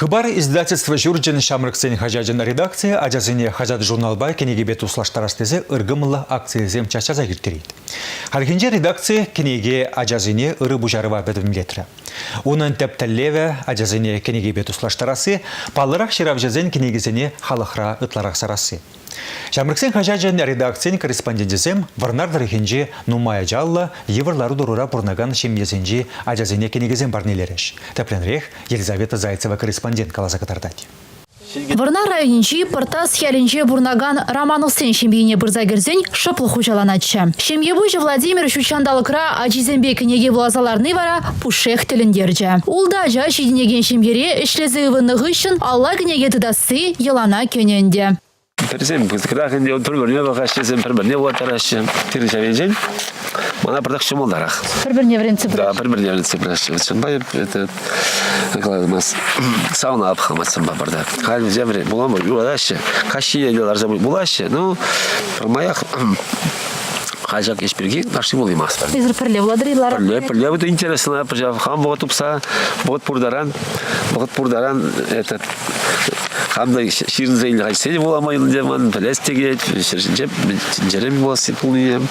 Хыбар издательства Жюрджин Шамрыксен хажаджин редакция ажазыне хажад журналбай кенеге бет услаштарастезе ыргымылы акция зем чачаза киртерейд. Халхинже редакция кенеге ажазыне ыры бужарыва бедвимлетра. Унын тептеллеве ажазыне кенеге бет услаштарасы палырак ширавжазен кенегезене халахра ытларак сарасы. Шамрыксен хажаджин редакциян корреспондентизем варнардар хинже нумая жалла еврлару дурура пурнаган шемьезенже ажазыне кенегезен барнелереш. Тепленрех Елизавета Зайцева корреспондент каласа катардать. Варна районинчи пыртас хялинче бурнаган Романовсен шемьене бырзагерзен шыплы хужаланачы. Шемьебуйжы Владимир Шучандалыкра ажизембе кенеге влазаларны вара пушех телендерже. Улда ажа шидинеген шемьере ишлезе ывынығы алла кенеге тыдасы елана кененде. Пересем, когда я пробовал, покажем, пробовал, вот арашем, тережавенжен, она продакшем молдарах. Пробовал варианты. Да, пробовал варианты брашем. Это класс. Сауна обхаматься бабарда. Халь взяли, было бы булаще, каши делали забыть булаще, ну, моих хажак ешперги наши были масса. Из перле владрилар. Перле, это интересно, пожалуй, хам вот упса, вот пурдаран этот. Хамда ширнзейл хайсели буламайын деман, пелестеге, жерем боласы пулнием.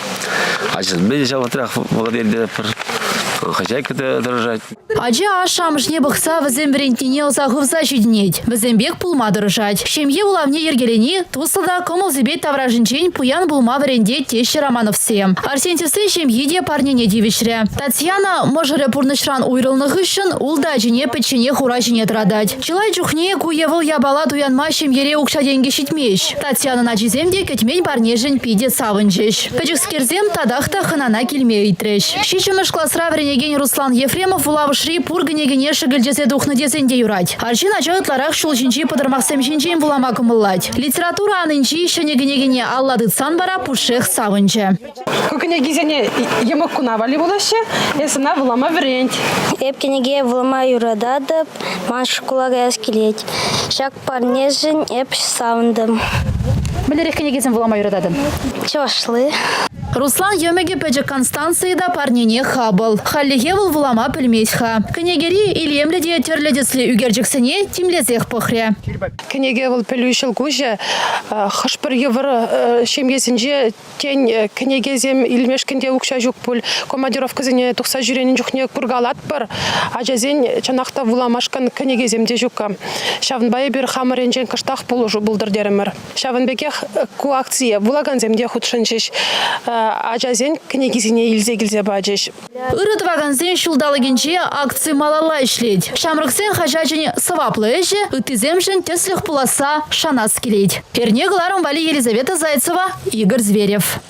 Ажын мен жаватрах благодаря хозяйка дорожать. Аджа ашам жне бахса вазем врентине озагывза чуднеть. Вазембек пулма дорожать. Шемье улавне ергелени, туслада комал зебет тавражинчень пуян булма вренде тещи Романовсе. Арсентисы шемьеде парнине девичре. Татьяна можере пурнышран уйрылных ищен, улда жіне печене хурачине традать. Чилай чухне куевыл ябала туянма шемьере укша деньги щитмеш. Татьяна на чиземде кетьмень парнежень пиде савынчеш. Печекскерзем тадахта ханана кельмей треш. Щичемеш классра вренеген Руслан Ефремов улавышри пургенегене шыгыльдесе духны десенде юрать. Арчин ачаытларах шулчинчи подырмақсем шинчен булама кымыллать. Литература анынчи шенегенегене алладыцан бара пушех савынче. Кукенегизене емок кунавали булаще, есына булама врент. Эпкенеге булама юрададып, манш кулага яскелеть. Шак парнежин эп саундым. Білерек кенегезен булама юрададым? Чошлы. Руслан емеге педжек Констанцияда парнене хабыл. Халлигевыл вулама пельмесха. Кенегери илемледе терледесли үгерджексене тимлезех похре. Кенегевыл пелюшел гуже, хашпыр евр шемьесенже тень кенегезем илмешкенде укша жук пул. Командировка зене тухса жюренин жухне пургалат пыр. Ажазен чанахта вуламашкан кенегеземде жука. Шавнбай бир хамыренжен кыштах пулужу булдыр деремер. Шавнбекех ку акция булаган земде худшынчеш. Ажазен кенегизине илзе баджеш. Ырытваганзен шулдалыгенче акции малала ишлеть. Шамрыксен хажачыне сываплы эже, ытыземшен теслих пуласа шанас келеть. Перне гларом вали Елизавета Зайцева, Игорь Зверев.